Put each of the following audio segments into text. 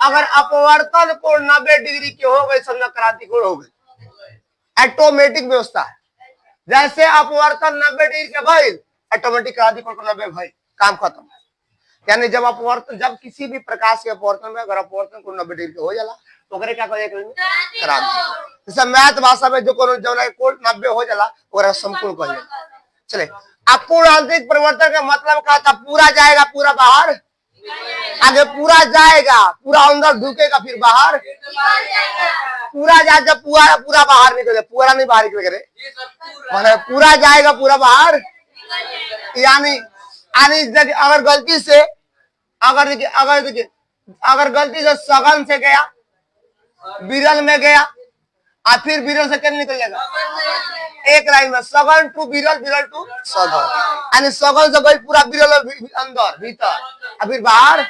अगर अपवर्तन कोण 90 डिग्री के हो गए, समझो क्रांति कोण हो गई। ऑटोमेटिक व्यवस्था है, जैसे अपवर्तन 90 डिग्री के भइल, ऑटोमेटिक क्रांति कोण 90 भइल, काम खत्म। यानी जब अपवर्तन, जब किसी भी प्रकाश के अपवर्तन में अगर अपवर्तन कोण 90 डिग्री के हो जाला तो ओकरे क्या कहे क्रांति। जैसे मैथ भाषा में जो कोण 90 हो जाला ओकरा संपूर्ण कहे जाला। चले, अपूर्ण आंतरिक परिवर्तन का मतलब क्या था? पूरा जाएगा, पूरा बाहर, आगे पूरा जाएगा, पूरा अंदर ढुकेगा, फिर बाहर पूरा जा, जब पूरा पूरा बाहर निकले, पूरा नहीं बाहर निकले, माने पूरा जाएगा पूरा बाहर। यानी अगर गलती से अगर गलती से सघन से गया, विरल में गया, और फिर विरल से क्या निकल जाएगा? एक लाइन में सघन टू विरल, विरल टू सघन, यानी सघन से गई पूरा विरल अंदर भीतर, और फिर बाहर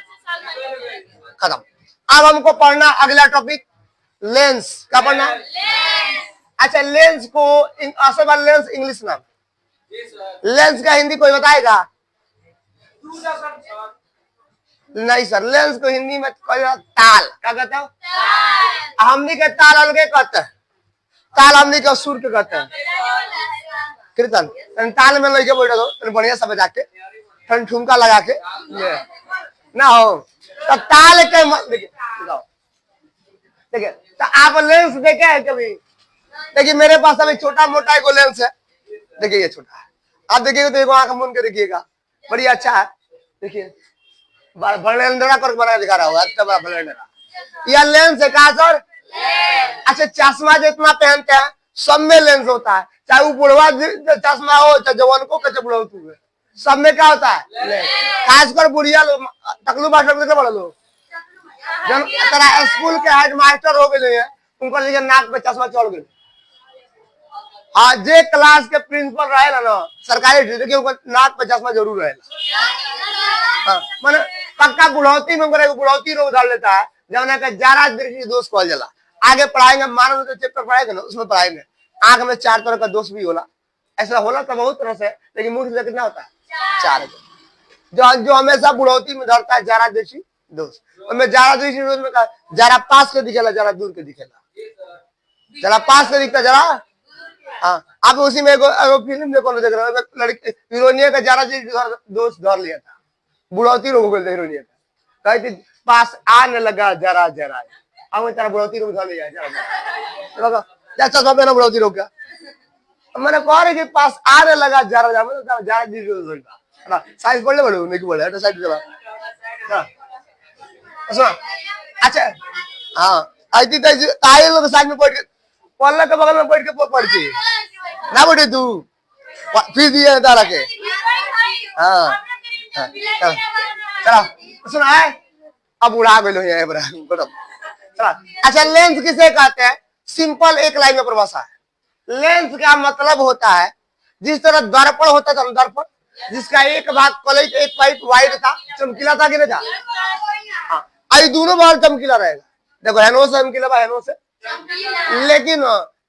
खत्म। अब हमको पढ़ना अगला टॉपिक, लेंस। क्या पढ़ना? अच्छा, लेंस को असल लेंस इंग्लिश नाम, लेंस का हिंदी कोई बताएगा? नहीं सर, लेंस को हिंदी में ताल। क्या कहते हो? हमनी के ताल अलगे कहते हैं, ताल हमनी के सुर के कहते हैं। कीर्तन ताल में लेके बैठे दो बढ़िया सब जाके ठंड ठुमका लगा के ना हो तो ताल के देखिए। तो आप लेंस देखे है कभी? देखिए मेरे पास अभी छोटा मोटा एक लेंस है, देखिए ये छोटा है, आप देखिएगा तो एक आंख मूंद के देखिएगा, बड़ी अच्छा है। देखिए भलेंडरा कर बना दिखा रहा होगा, इतना बड़ा भलेंडरा। यह लेंस है। कहा सर? अच्छा, चश्मा जितना पहनते हैं सब में लेंस होता है, चाहे वो बुढ़वा चश्मा हो चाहे जवान को कच्चे बुढ़ा हो, सब में क्या होता है? खासकर बुढ़िया लोग, टकलू मास्टर कितने बड़े लोग जब तरह स्कूल के हेड मास्टर हो गए हैं, उनको लीजिए नाक पे चश्मा चढ़ गए। हाँ, जे क्लास के प्रिंसिपल रहेला ना सरकारी देखिए उनको नाक पे चश्मा जरूर रहेला। माने पक्का बुढ़ौती में बुढ़ौती रोग डाल लेता है, जब ना जारा दृष्टि दोष कहल जाला। आगे पढ़ाएंगे, मानव तो चैप्टर पढ़ाएंगे ना, उसमें पढ़ाएंगे आंख में 4 तरह का दोष भी होला। ऐसा होला तो बहुत तरह से, लेकिन मूर्ख से कितना होता है? 4। जो हमेशा बुढ़ौती में धरता है जारा दृष्टि दोष। उनमें जारा दृष्टि दोष में जरा पास के दिखेला, जरा दूर के दिखेला, जरा पास के दिखता जरा। हाँ, आप उसी में एगो फिल्म देखो देख रहे हो, लड़की हीरोइनिया का जरा दोष धर लिया था, बुढ़ौती रोग हो गया हीरोइनिया का, कहती पास आने लगा जरा जरा, अब तेरा बुढ़ौती रोग धर लिया जरा, जैसा सब मेरा बुढ़ौती रोग गया। मैंने कहा रहे कि पास आने लगा जरा जरा, जरा साइंस पढ़ ले बोलो नहीं बोले तो साइड चला। अच्छा हाँ, आई ताई लोग साइड में बैठ के पल्ला के बगल में बैठ के पढ़ती ना बैठे तू, फिर दिए तारा के। हाँ चला सुना है, अब उड़ा गए बड़ा। अच्छा, लेंस किसे कहते हैं? सिंपल एक लाइन में परिभाषा है। लेंस का मतलब होता है जिस तरह दर्पण होता था, दर्पण जिसका एक भाग कॉलेज एक पाइप वाइड था, चमकीला था कि नहीं था? हाँ, आई दोनों बार चमकीला रहेगा। देखो हेनो से चमकीला, हेनो से, लेकिन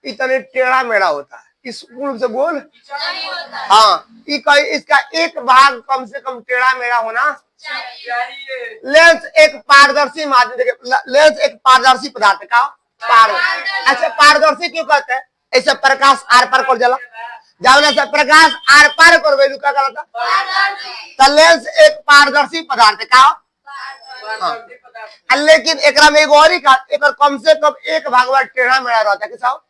इतने टेढ़ा मेढ़ा होता है, इस पूर्व से गोल। हाँ, इसका एक भाग कम से कम टेढ़ा मेढ़ा होना। लेंस एक पारदर्शी माध्यम, देखिए लेंस एक पारदर्शी पदार्थ का अच्छा, पारदर्शी क्यों कहते हैं? ऐसे प्रकाश आर पार कर जाला, जब से प्रकाश आर पार कर गई क्या कहता? तो लेंस एक पारदर्शी पदार्थ का। हाँ, लेकिन एकरा में एगो और ही का, एक कम से कम एक भाग टेढ़ा मेढ़ा रहता है। कि साहब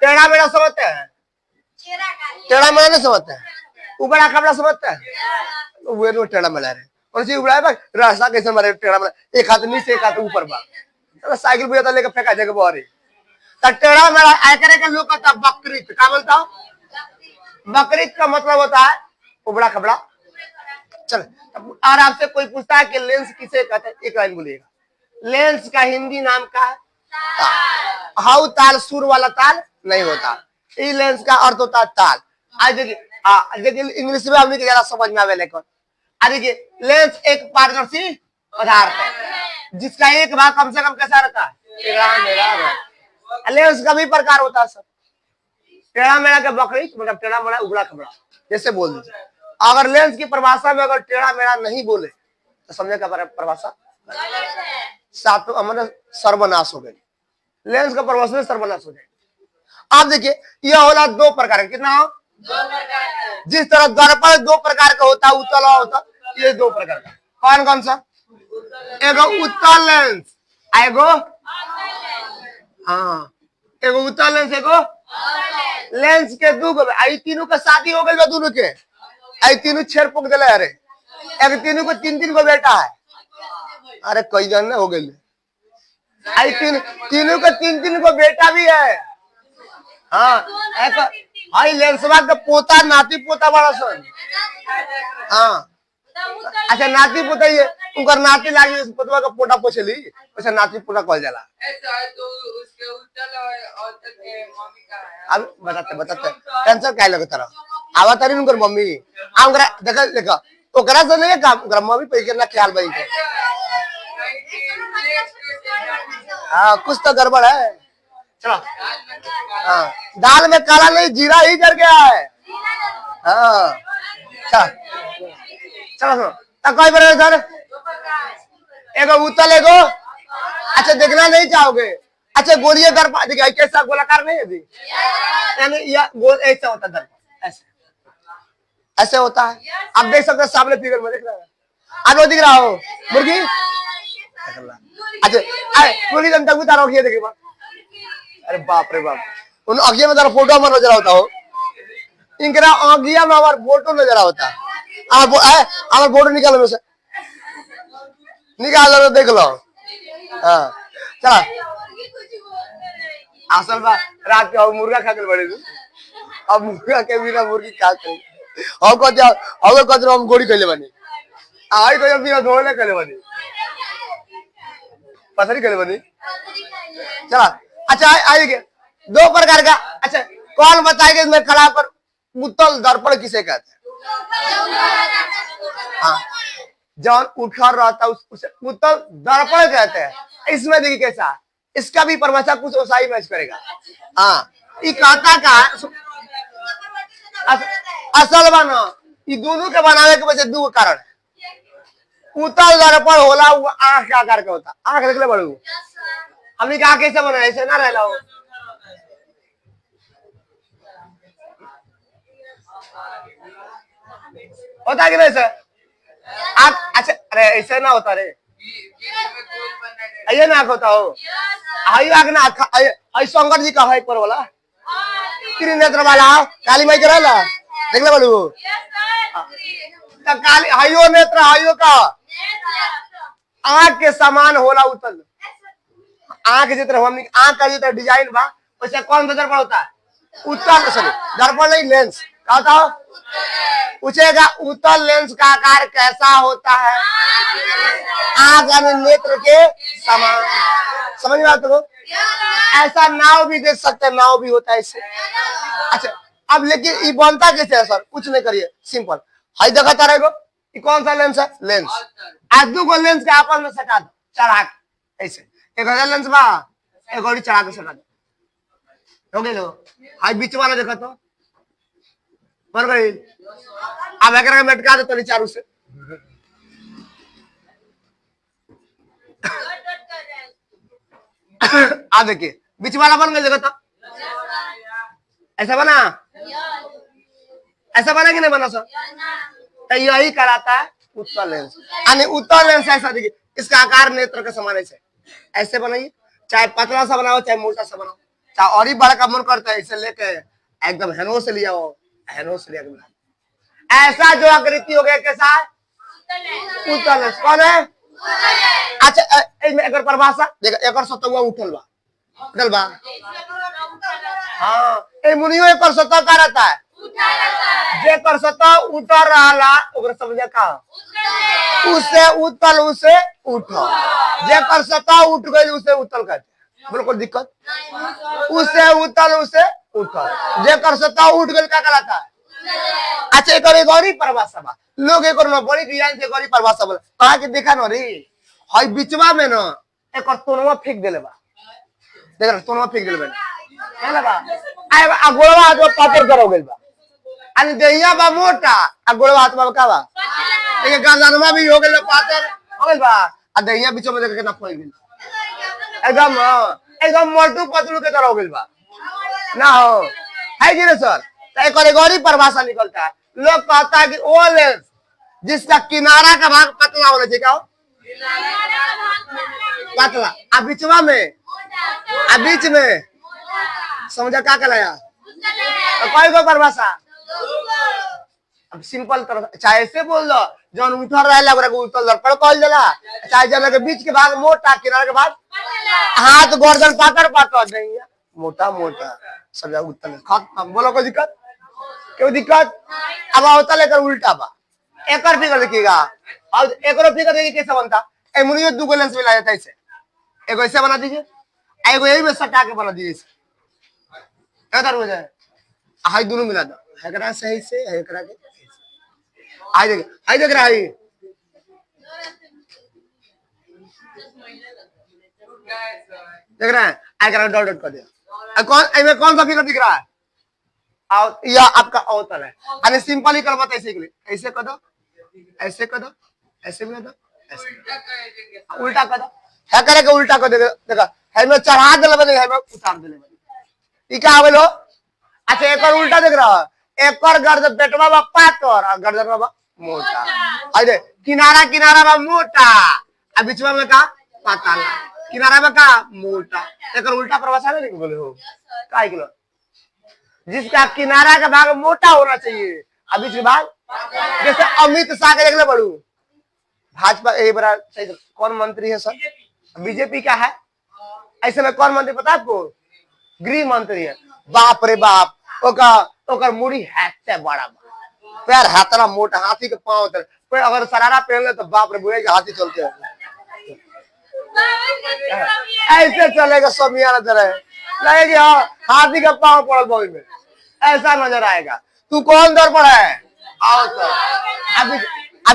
टेढ़ा मेढ़ा समझते हैं? टेढ़ा मेढ़ा नहीं समझते हैं? ऊबड़ा खबड़ा समझते हैं? वो टेढ़ा मेढ़ा रहे और जी उबड़ा है रास्ता कैसे मारे टेढ़ा मेढ़ा, एक हाथ नीचे एक हाथ ऊपर बा, साइकिल बुझा तो लेकर फेंका जाएगा बाहर। तो टेढ़ा मेढ़ा ऐकरे का लोग कहता है बकरीत। क्या बोलता हूँ? बकरीत का मतलब होता है उबड़ा खबड़ा। चल, और आपसे कोई पूछता है कि लेंस किसे कहते हैं, एक लाइन बोलिएगा। लेंस का हिंदी नाम क्या है? ताल। हाउ ताल सुर वाला ताल नहीं होता, इस लेंस का अर्थ होता है ताल। आज देखिए इंग्लिश में हमने ज्यादा समझ में आवे, लेकिन देखिए लेंस एक पारदर्शी पदार्थ है जिसका एक भाग कम से कम कैसा रहता है? टेढ़ा मेढ़ा रहता। लेंस का भी प्रकार होता है सर, टेढ़ा मेढ़ा के बकरी मतलब टेढ़ा मेढ़ा उबड़ा खबड़ा जैसे बोल दीजिए। अगर लेंस की परिभाषा में अगर टेढ़ा मेढ़ा नहीं बोले तो समझे का परिभाषा सात हमारा सर्वनाश हो गई, लेंस का प्रभाव से सर्वनाश हो जाए। आप देखिए यह होला दो प्रकार का, कितना हो? जिस तरह दर्पण दो प्रकार का होता है, उत्तल होता, ये दो प्रकार का। कौन कौन सा? एगो उत्तल लेंस, एगो हाँ एगो उत्तल लेंस, एगो लेंस के दू गो, आई तीनों का शादी हो गई दोनों के, आई तीनों छेड़ पुक दिले। अरे एक तीनों को तीन तीन को बेटा है, अरे कई जन हो गए, आई तीनों को तीन तीन को बेटा भी है। हाँ एक हाई लेंसवा का पोता नाती पोता बड़ा सन। हाँ अच्छा नाती पोता ये उनका नाती लागी उस पोतवा का पोटा पोछली, अच्छा नाती पोता कहल जाला। अब बताते टेंशन काहे लगत रहा, आवा तारी उनकर मम्मी आंगरा देखा देखा ओकरा से नहीं काम, ओकरा मम्मी पे के ना ख्याल बई के। हाँ कुछ तो गड़बड़ है। चलो हाँ दाल में काला नहीं जीरा ही कर गया है। हाँ चलो सुनो तब कोई बड़े सर एगो उत्तल एगो, अच्छा देखना नहीं चाहोगे? अच्छा गोलियां दर्पण देखिए कैसा गोलाकार नहीं है जी, यानी यह गोल ऐसा होता है दर्पण, ऐसे ऐसे होता है। आप देख सकते हैं सामने फिगर में, देख रहा है आप लोग दिख रहा हो मुर्गी। अच्छा मुर्गी जनता को तारा देखिए देखिए, अरे बाप रे बाप, उन अगिया में तारा फोटो में नजर आता हो, इनकरा अगिया में हमारा फोटो नजर आता है। हमारा फोटो निकालो में से, निकाल लो देख लो। हाँ चला असल बात रात के मुर्गा खा के बड़े, अब मुर्गा के बिना मुर्गी खा के हम गोड़ी खेले बनी, आई तो बिना धोने खेले बनी, पथरी खेले बनी। चला अच्छा आइए दो प्रकार का। अच्छा कौन बताएगा इसमें खड़ा पर उत्तल दर्पण किसे कहते हैं? हाँ जौन उठा रहता है उसे उत्तल दर्पण कहते हैं। इसमें देखिए कैसा, इसका भी परिभाषा कुछ वैसा ही मैच करेगा। हाँ ये कहता का असल बना, ये दोनों के बनावे के वजह दो कारण है। उत्तल दर्पण होला वो आंख का आकार का होता, आंख देख ले बड़ू, हमने कहा कैसे बना, ऐसे ना रहला हो। होता है कि नहीं सर? आप अच्छा अरे ऐसे ना होता रे, ये ना होता हो, हाई आग ना हाई शंकर जी का है पर वाला त्रिनेत्र वाला काली माई का रहला, देख ले बोलू तो काली हाइयो नेत्र हाइयो का आंख के समान होला उत्तल, आंख जितना हमने आंख का जितना डिजाइन बा वैसे कौन सा दर्पण होता है? उत्तल, सॉरी दर्पण नहीं लेंस, क्या होता है? पूछेगा उत्तल लेंस का आकार कैसा होता है? आंख यानी नेत्र के समान, समझ में आता हो? ऐसा नाव भी देख सकते हैं, नाव भी होता है इससे। अच्छा अब लेकिन ये बनता कैसे है सर? कुछ नहीं करिए, सिंपल हाई दिखाता रहेगा, ये कौन सा लेंस है? लेंस। आज दो को लेंस के आपस में सटा दो, चढ़ा ऐसे एक हजार लेंस बा एक और चढ़ा के सटा दो, हो गए लो। हाई बीच वाला देखा तो बन गई, अब एक मेटका दो तो चारू से आ देखिए बीच वाला बन गया, देखो तो ऐसा बना, ऐसा बना कि नहीं बना सर? तो यही कराता है उत्तल लेंस, यानी उत्तल लेंस ऐसा देखिए इसका आकार नेत्र के समान ऐसे ऐसे बनाइए, चाहे पतला सा बनाओ चाहे मोटा सा बनाओ, चाहे और ही बड़ा का मन करता है इसे लेके एकदम हेनो से लिया हो, हेनो से लिया के ऐसा जो आकृति हो गया कैसा है? उत्तल लेंस। कौन है? अच्छा एक परिभाषा देखा, एक सतुआ उठल बा, उठल बा, हाँ ए मुनियो एक सतह का रहता है, जे कर सतह उतर रहा ओकरा समझे का उससे उत्तल, उसे उठो, जे कर सतह उठ गई उसे उत्तल कहते हैं, बिल्कुल दिक्कत, उससे उत्तल उसे उठल, जे कर सतह उठ गई क्या कहलाता है? अच्छा एक और ही परिभाषा बा, लोग एक और बड़ी डिजाइन से एक और ही परिभाषा बोला, कहा कि देखा न रे हई बिचवा में न एक और तोनवा फेंक देले बा, देख रहा तोनवा फेंक देले बा, है बा आ गोलवा हाथ में पातर करो गेल बा, अन देहिया बा मोटा आ गोलवा हाथ में का बा, देखिए गर्दनवा भी हो गेल पातर हो गेल बा, आ दहिया बीचों में देख कितना फैल गइल एकदम एकदम मोटू पतलू के तरह हो गइल बा ना हो है कि नहीं सर। तो एक और ही परिभाषा निकलता है, लोग कहता है कि वो लेंस जिसका किनारा का भाग पतला होना चाहिए, क्या हो पतला, अब बीचवा में अब बीच में समझा क्या कहलाया कोई को परिभाषा। अब सिंपल तरह चाहे ऐसे बोल दो जौन उठल रहेला ओकरा को उठल दर्पण कहल जाला, चाहे जौन के बीच के भाग मोटा किनारे के भाग हाथ गर्दन पाकर पाकर नहीं है मोटा मोटा सब जगह उत्तर खत्म। बोलो कोई दिक्कत क्यों दिक्कत। अब होता लेकर उल्टा बा एकर फिगर देखिएगा और एकरो फिगर देखिए कैसे बनता। एमुनियो दो लेंस मिला जाता है ऐसे, एगो ऐसे बना दीजिए एगो यही में सटा के बना दीजिए इधर हो जाए हाई दोनों मिला दो एकरा सही से एकरा के आई देख रहा है देख रहे हैं एकरा डॉट डॉट कर दिया कौन इनमें कौन सा फिगर दिख रहा है या आपका अवतल है। अरे सिंपल ही करवा ऐसे के लिए ऐसे कर दो ऐसे कर दो ऐसे मिला दो ऐसे उल्टा कर दो है करे के उल्टा कर दे देखा है में चढ़ा देले बने है में उतार देले बने ई क्या होलो। अच्छा एक और उल्टा देख रहा है एक और गर्दन पेटवा बा पातर और गर्दन बा मोटा अरे किनारा किनारा बा मोटा अब बीचवा में का पतला किनारा में का मोटा एक और उल्टा परिभाषा नहीं बोले हो काहे किलो जिसका किनारा का भाग मोटा होना चाहिए अब बीच भाग जैसे अमित शाह के देख ले बड़ू भाजपा ये बड़ा सही कौन मंत्री है सर बीजेपी का है ऐसे में कौन मंत्री पता आपको गृह मंत्री है। बाप रे बाप ओकर मुड़ी है से बड़ा पैर हाथरा मोटा हाथी के पांव पर अगर सरारा पहन ले तो बाप रे बुढ़े के हाथी चलते हैं ऐसे चलेगा समियाना तरह लगेगा हाथी का पांव पड़ल बॉल में ऐसा नजर आएगा। तू कौन दर पर है आओ तो अभी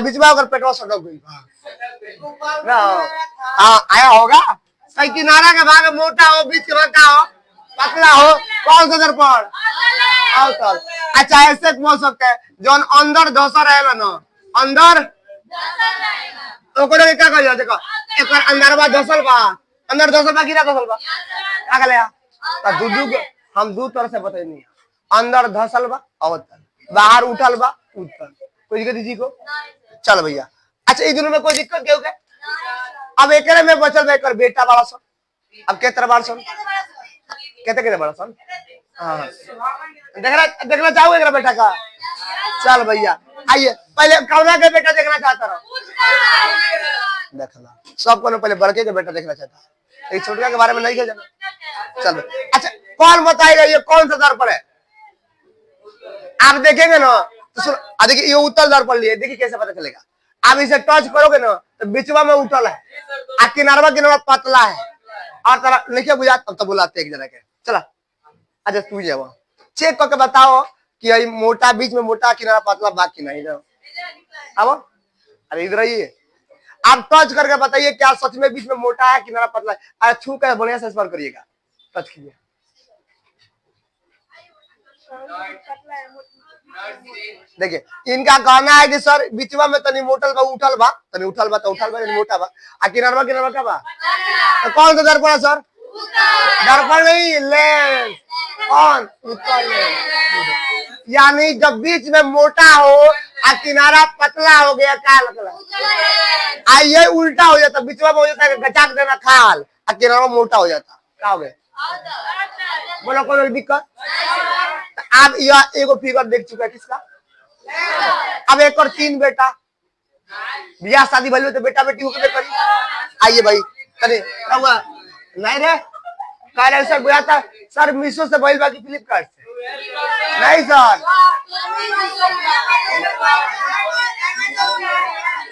बीच में अगर पेटवा सटक गई ना आया होगा सही किनारा का भाग मोटा हो बीच का का हो पतला हो कौन सा दर पर आओ तो। अच्छा ऐसे बोल सकते हैं जो अंदर धोसा रहेगा ना अंदर ओकरे क्या कह देखो एक अंदर बा धसल बा अंदर धसल बा गिरा धसल बा क्या कहले त दूध हम दो तरह से बताई नहीं अंदर धसल बा अवतल बाहर उठल बा उत्तल कोई दिक्कत जी को चल भैया। अच्छा इस दोनों में कोई दिक्कत क्यों है। अब एकरे में बचल एकर बेटा बड़ा सन अब केतर बड़ा सन केते बड़ा सन हां देखना चाहोगे एकरा बेटा का चल भैया आइए पहले कौना के बेटा देखना चाहता रहो देखना सबको पहले बड़के के बेटा देखना चाहता एक छोटका के बारे में नहीं है जाना चल। अच्छा कौन बताएगा ये कौन सा दर पर है आप देखेंगे ना तो देखिए ये उत्तल दर पर लिए देखिए कैसे पता चलेगा। आप इसे टच करोगे ना तो बीचवा में उठल है आ किनारा पतला है और तरह लिखे बुझा तब तो बुलाते एक जना के चला। अच्छा तू जाओ चेक करके बताओ कि ये मोटा बीच में मोटा किनारा पतला बाकी नहीं जाओ अब अरे इधर आइए आप टच करके बताइए क्या सच में बीच में मोटा है किनारा पतला है। अरे छू कर बढ़िया से स्पर्श करिएगा टच कीजिए देखिए इनका कहना है कि सर बीचवा में तनी मोटल बा उठल बा तनी उठल बा तो उठल बा मोटा बा आ किनारवा का बा तो कौन सा दर्पण है सर दर्पण नहीं लेंस कौन उत्तल लेंस यानी जब बीच में मोटा हो और किनारा पतला हो गया क्या लगता है ये उल्टा हो जाता बीचवा में हो जाता है गचाक देना खाल और किनारा मोटा हो जाता क्या हो गया बोलो कोई दिक्कत। आप यह एगो फिगर देख चुका है किसका अब एक और 3 बेटा ब्याह शादी भले तो बेटा बेटी होकर करी आइए भाई करे नहीं रे कह रहे सर बुआ था सर मीशो से भइल बाकी फ्लिपकार्ट से नहीं सर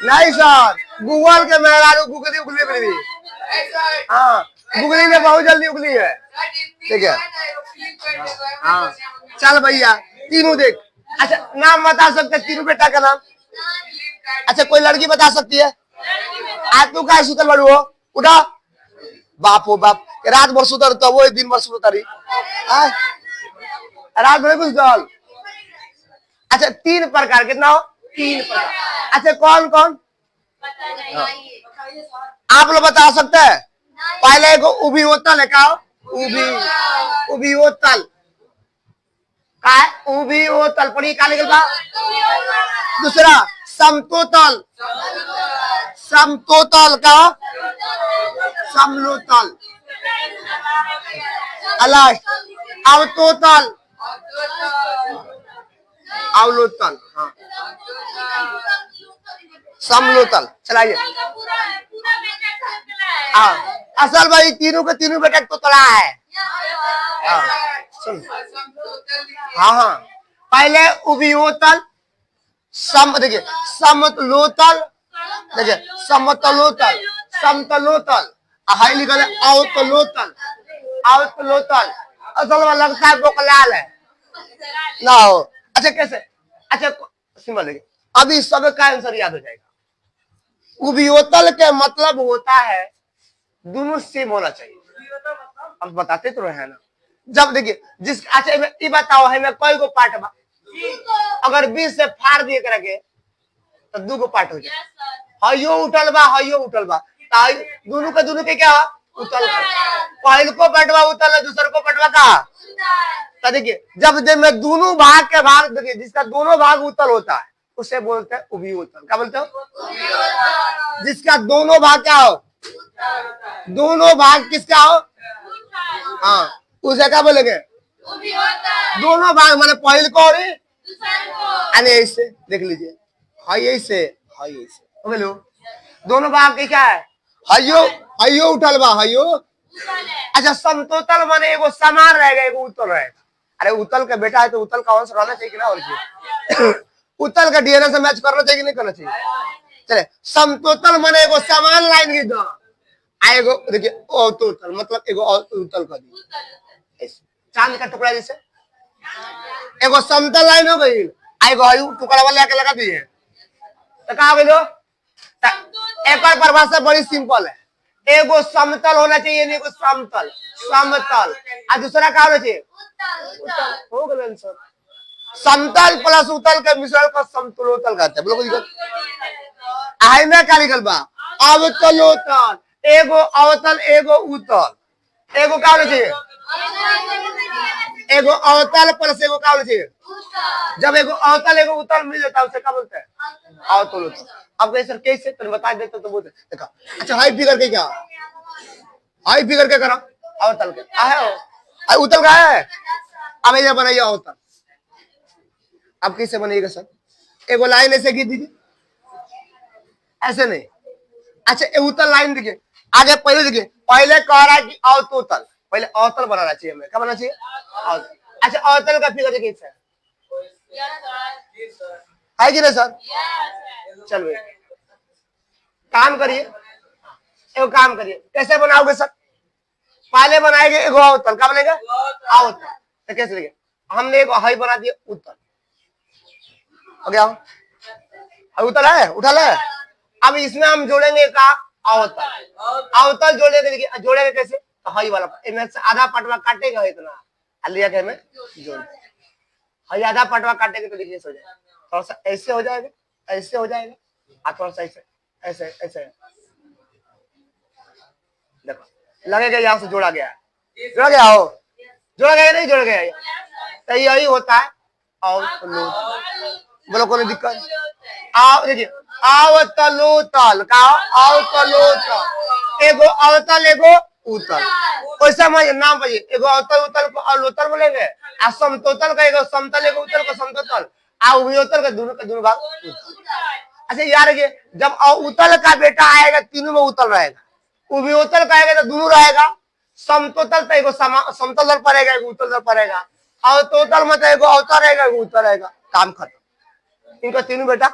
नहीं सर गूगल के मेहरारू उगली हाँ गूगली ने बहुत जल्दी उगली है ठीक है हाँ चल भैया तीनों देख। अच्छा नाम बता सकते तीनों बेटा का नाम। अच्छा कोई लड़की बता सकती है आज तू का सुतल बड़ू हो उठा बाप हो बाप रात भर सुतर तो वो दिन भर सुतर रात भर कुछ दल। अच्छा 3 प्रकार कितना हो 3 प्रकार। अच्छा कौन कौन आप लोग बता सकते हैं? पहले एक उभी होतल है, क्या उभी, उभी होतल का है, उभी होतल पढ़ी का निकल बा। दूसरा समतोतल, समतोतल का समलोतल, अलाश अवतोतल, अवलोतल, हाँ समलोतल। चलाइए। हाँ असल भाई तीनों के तीनों बेटा तोतला है। हाँ हाँ पहले उभियोतल, सम देखिए समतलोतल, देखिए समतलोतल, समतलोतल, हाई लिखा है अवतलोतल, अवतलोतल। असल में लगता है बोकलाल है ना हो। अच्छा कैसे? अच्छा सिंपल है, अभी सब का आंसर याद हो जाएगा। उभियोतल के मतलब होता है दोनों सेम होना चाहिए। हम बताते तो रहे ना। जब देखिए जिस अच्छा ये बताओ है मैं कोई को पार्ट बा, अगर 20 से फाड़ दिए करके तो 2 को पार्ट हो जाए। हयो उठल बा, हयो उठल बा, दोनों का दोनों के क्या उतल, पहल को पटवा उतल है, दूसरे को पटवा का। तो देखिए जब में दोनों भाग के भाग देखिए जिसका दोनों भाग उतल होता है उसे बोलते हैं उभियोतल। क्या बोलते हो? जिसका दोनों भाग क्या हो, दोनों भाग किसका हो, हाँ उसे क्या बोलेंगे? दोनों भाग माने पहल को और अरे ऐसे देख लीजिए, हाई ऐसे, हाई ऐसे बोलो दोनों भाग के क्या है, हयो हयो उठल बा, हयो। अच्छा समतोतल माने एगो समान रहेगा, एगो उतल रहेगा। अरे उतल का बेटा है तो उतल का अंश रहना चाहिए कि ना, और उतल का डीएनए से मैच करना चाहिए कि नहीं करना चाहिए? चले समतोतल माने एगो समान लाइन की दो, आएगो देखिए अवतोतल मतलब एगो उतल का दी, चांद का टुकड़ा जैसे एगो समतल लाइन हो गई, आएगो हयू टुकड़ा वाले आके लगा दिए तो कहा बोलो। एक और परिभाषा बड़ी सिंपल है, एगो समतल होना चाहिए, नहीं एगो समतल, समतल और दूसरा क्या होना चाहिए उतल। हो गया आंसर। समतल प्लस उतल के मिश्रण को समतलोतल कहते हैं। बोलो आई में क्या लिखल बा, अवतलोतल, एगो अवतल एगो उतल, एगो क्या होना चाहिए, एगो अवतल प्लस एगो क्या होना चाहिए। जब एगो अवतल एगो उतल मिल जाता है उसे क्या बोलते हैं, अवतलोतल। अब सर कैसे तो बता देते तो बोलते देखा। अच्छा हाई फिगर के क्या, हाई फिगर के करा अवतल के है, उतल का है। अब ये बनाइए अवतल, अब कैसे बनेगा सर? एगो लाइन ऐसे खींच दीजिए, ऐसे नहीं। अच्छा उतल लाइन देखिए आगे, पहले देखिए पहले कह रहा है कि अवतोतल, पहले अवतल बनाना चाहिए हमें, क्या बनाना चाहिए अवतल। अच्छा अवतल का फिगर देखिए है कि नहीं सर? चलो काम करिए, एगो काम करिए, कैसे बनाओगे सर? पहले बनाएंगे एगो अवतल, क्या बनेगा अवतल। तो कैसे देखिए हमने एगो हाई बना दिया उतल, हो गया उतल है, उठल है। अब इसमें हम जोड़ेंगे का अवतल, अवतल जोड़ेंगे, देखिए जोड़ेंगे कैसे, तो हाई वाला इनमें से आधा पटवा काटेगा इतना लिया के हमें जोड़, हाई आधा पटवा काटेंगे तो देखिए हो जाएगा, थोड़ा सा ऐसे हो जाएगा, ऐसे हो जाएगा और थोड़ा सा ऐसे ऐसे ऐसे देखो लगेगा यहाँ से जोड़ा गया है, जोड़ा गया हो, जोड़ा गया नहीं जोड़ा गया, तो यही होता है अवतलोतल। बोलो कोई दिक्कत? देखिए अवतलोतल का अवतलोतल, एगो अवतल एगो उतल, वैसे नाम पाइए, एगो अवतल उतल को अवलोतल बोलेंगे, आ समतोतल का एगो समतल एगो उतल को समतोतल, आ उभयोतल का दोनों भाग उतल। अच्छा यार ये जब उतल का बेटा आएगा तीनों में उतल रहेगा, उभयोतल का आएगा तो दोनों रहेगा, समतोतल तो एगो समतल दर पड़ेगा, एगो उतल दर पड़ेगा, अवतोतल में तो एगो अवतल रहेगा एगो उतल रहेगा, काम खत्म। इनका तीनों बेटा